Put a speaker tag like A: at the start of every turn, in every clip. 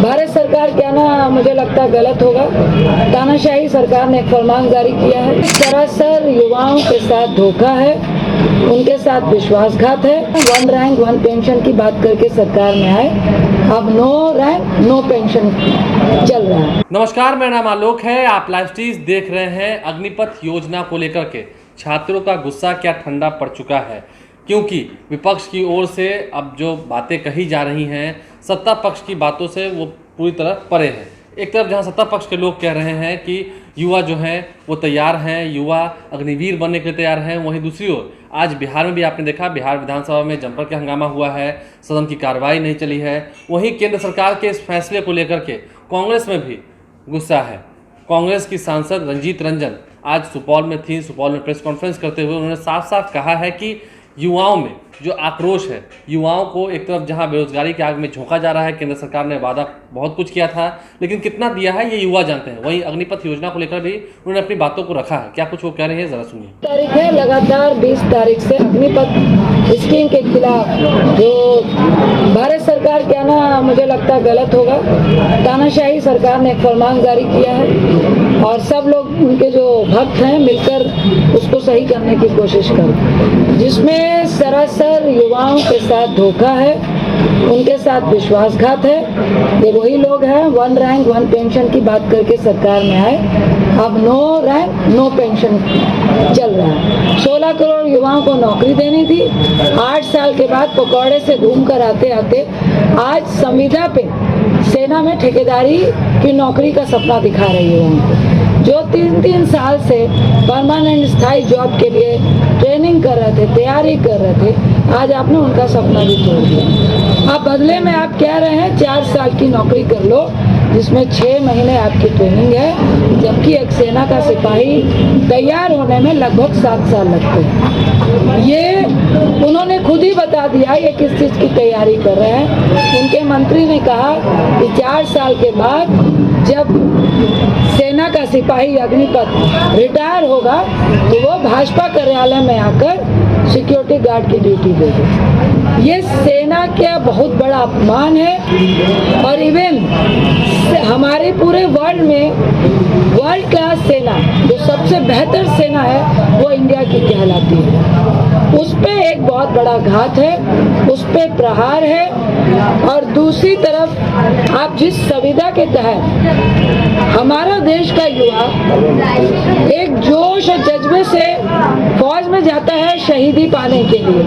A: भारत सरकार क्या ना मुझे लगता है गलत होगा। तानाशाही सरकार ने एक फरमान जारी किया है। सरासर युवाओं के साथ धोखा है, उनके साथ विश्वासघात है। 1 रैंक 1 पेंशन की बात करके सरकार में आए, अब 9 रैंक 9 पेंशन चल रहा है।
B: नमस्कार, मेरा नाम आलोक है। आप लाइव स्ट्रीम देख रहे हैं। अग्निपथ योजना को लेकर के छात्रों का गुस्सा क्या ठंडा पड़ चुका है, क्योंकि विपक्ष की ओर से अब जो बातें कही जा रही हैं सत्ता पक्ष की बातों से वो पूरी तरह परे है। एक तरफ जहां सत्ता पक्ष के लोग कह रहे हैं कि युवा जो हैं वो तैयार हैं, युवा अग्निवीर बनने के लिए तैयार हैं, वहीं दूसरी ओर आज बिहार में भी आपने देखा, बिहार विधानसभा में जमकर के हंगामा हुआ है, सदन की कार्रवाई नहीं चली है। वहीं केंद्र सरकार के इस फैसले को लेकर के कांग्रेस में भी गुस्सा है। कांग्रेस की सांसद रंजीत रंजन आज सुपौल में थी। सुपौल में प्रेस कॉन्फ्रेंस करते हुए उन्होंने साफ साफ कहा है कि युवाओं में जो आक्रोश है, युवाओं को एक तरफ जहां बेरोजगारी की आग में झोंका जा रहा है, केंद्र सरकार ने वादा बहुत कुछ किया था लेकिन कितना दिया है ये युवा जानते हैं। वहीं अग्निपथ योजना को लेकर भी उन्होंने अपनी बातों को रखा है। क्या कुछ वो कह रहे हैं, जरा सुनिए।
A: तारीख है लगातार 20 तारीख से अग्निपथ स्कीम के खिलाफ जो भारत सरकार क्या ना मुझे लगता है गलत होगा। तानाशाही सरकार ने एक फरमान जारी किया है और सब लोग उनके जो भक्त हैं मिलकर उसको सही करने की कोशिश करें, जिसमें सरासर युवाओं के साथ धोखा है, उनके साथ विश्वासघात है। ये वही लोग हैं 1 रैंक 1 पेंशन की बात करके सरकार में आए, अब 9 रैंक 9 पेंशन चल रहा है। 16 करोड़ युवाओं को नौकरी देनी थी। 8 साल के बाद पकौड़े से घूम कर आते आते आज संविदा पे सेना में ठेकेदारी की नौकरी का सपना दिखा रही है उनको, जो 3-3 साल से परमानेंट स्थायी जॉब के लिए ट्रेनिंग कर रहे थे, तैयारी कर रहे थे। आज आपने उनका सपना भी तोड़ दिया। अब बदले में आप कह रहे हैं 4 साल की नौकरी कर लो, जिसमें 6 महीने आपकी ट्रेनिंग है, जबकि एक सेना का सिपाही तैयार होने में लगभग 7 साल लगते हैं। ये उन्होंने खुद ही बता दिया ये किस चीज़ की तैयारी कर रहे हैं। उनके मंत्री ने कहा कि 4 साल के बाद जब सेना का सिपाही अग्निपथ रिटायर होगा तो वो भाजपा कार्यालय में आकर सिक्योरिटी गार्ड की ड्यूटी देगा। ये सेना का बहुत बड़ा अपमान है और इवन हमारे पूरे वर्ल्ड में वर्ल्ड क्लास सेना जो सबसे बेहतर सेना है वो इंडिया की कहलाती है। उस पे एक बहुत बड़ा घात है, उस पे प्रहार है। और दूसरी तरफ आप जिस संविदा के तहत हमारा देश का युवा एक जोश और जज्बे से फौज में जाता है शहीदी पाने के लिए,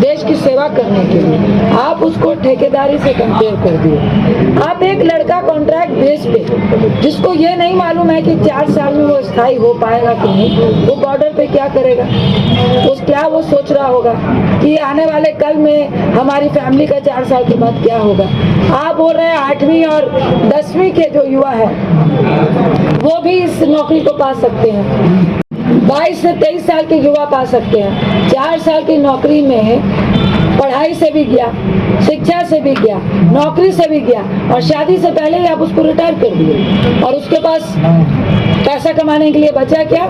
A: देश की सेवा करने के लिए, आप उसको ठेकेदारी से कंपेयर कर दिए। आप एक लड़का कॉन्ट्रैक्ट बेस पे जिसको ये नहीं मालूम है कि 4 साल में वो स्थायी हो पाएगा कि नहीं, वो बॉर्डर पे क्या करेगा, क्या वो सोच रहा होगा कि आने वाले कल में हमारी फैमिली का 4 साल के बाद क्या होगा। आप बोल रहे हैं 8वीं और 10वीं के जो युवा है वो भी इस नौकरी को पा सकते हैं। 22 से 23 साल के युवा पा सकते हैं। 4 साल की नौकरी में पढ़ाई से भी गया, शिक्षा से भी गया, नौकरी से भी गया और शादी से पहले ही आप उसको रिटायर कर दिए और उसके पास पैसा कमाने के लिए बचा क्या?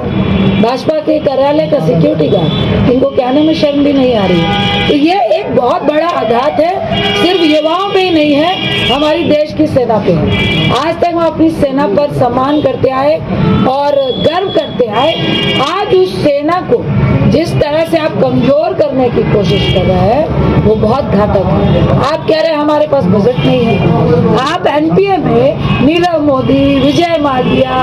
A: भाजपा के कार्यालय का सिक्योरिटी गार्ड। इनको कहने में शर्म भी नहीं आ रही है। तो ये एक बहुत बड़ा आघात है, सिर्फ युवाओं पे ही नहीं है, हमारी देश की सेना पे है। आज तक हम अपनी सेना पर सम्मान करते आए और गर्व करते आए। आज उस सेना को जिस तरह से आप कमजोर करने की कोशिश कर रहे हैं वो बहुत घातक है। आप कह रहे हैं हमारे पास बजट नहीं है। आप एनपीए में नीरव मोदी, विजय माल्या,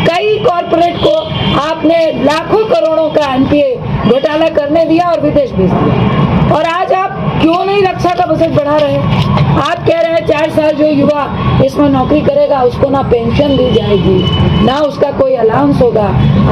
A: कई कॉर्पोरेट को आपने लाखों करोड़ों का एनपीए घोटाला करने दिया और विदेश भेज दिया। और आज आप क्यों नहीं रक्षा का बजट बढ़ा रहे हैं? आप कह रहे हैं 4 साल जो युवा इसमें नौकरी करेगा उसको ना पेंशन दी जाएगी, ना उसका कोई अलाउंस होगा।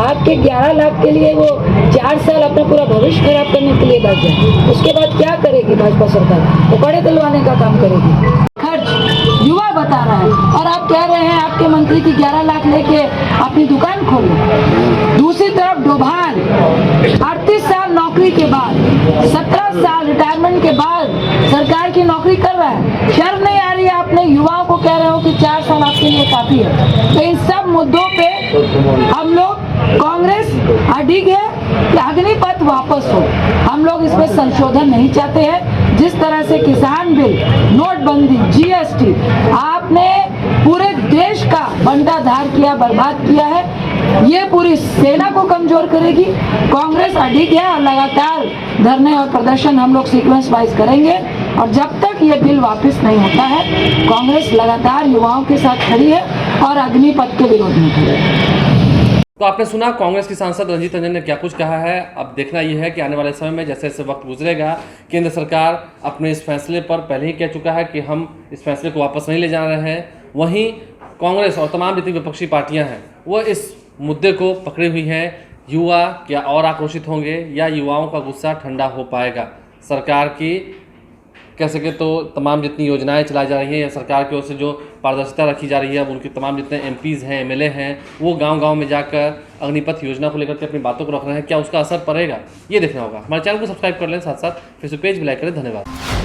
A: आपके 11 लाख के लिए वो 4 साल अपना पूरा भविष्य खराब करने के लिए बैठ जाए। उसके बाद क्या करेगी भाजपा सरकार? पकड़े दिलवाने का काम करेगी। खर्च युवा बता रहा है और आप कह रहे हैं आपके मंत्री की 11 लाख लेके अपनी दुकान खोलो। दूसरी तरफ डोभाल 38 साल नौकरी के बाद, 17 साल रिटायरमेंट के बाद सरकार की नौकरी कर रहा है। शर्म नहीं आ रही है? आपने युवाओं को कह रहे हो कि 4 साल आपके लिए काफी है। तो इन सब मुद्दों पे हम लोग कांग्रेस अडिग है कि अग्निपथ वापस हो। हम लोग इसमें संशोधन नहीं चाहते हैं। जिस तरह से किसान बिल, नोटबंदी, जीएसटी, आप आपने पूरे देश का बंटाधार किया, बर्बाद किया है। ये पूरी सेना को कमजोर करेगी। कांग्रेस अडिग है और लगातार धरने और प्रदर्शन हम लोग सीक्वेंस वाइज करेंगे और जब तक ये बिल वापस नहीं होता है कांग्रेस लगातार युवाओं के साथ खड़ी है और अग्निपथ के विरोध में खड़ी है।
B: तो आपने सुना कांग्रेस की सांसद रंजीत रंजन ने क्या कुछ कहा है। अब देखना यह है कि आने वाले समय में जैसे जैसे वक्त गुजरेगा केंद्र सरकार अपने इस फैसले पर पहले ही कह चुका है कि हम इस फैसले को वापस नहीं ले जा रहे हैं। वहीं कांग्रेस और तमाम जितनी विपक्षी पार्टियां हैं वो इस मुद्दे को पकड़ी हुई हैं। युवा क्या और आक्रोशित होंगे या युवाओं का गुस्सा ठंडा हो पाएगा? सरकार की कह सके तो तमाम जितनी योजनाएं चलाई जा रही हैं या सरकार की ओर से जो पारदर्शिता रखी जा रही है, अब उनके तमाम जितने एमपीज़ हैं, एमएलए हैं, वो गांव-गांव में जाकर अग्निपथ योजना को लेकर के अपनी बातों को रख रहे हैं। क्या उसका असर पड़ेगा, ये देखना होगा। हमारे चैनल को सब्सक्राइब कर लें, साथ साथ फेसबुक पेज भी लाइक करें। धन्यवाद।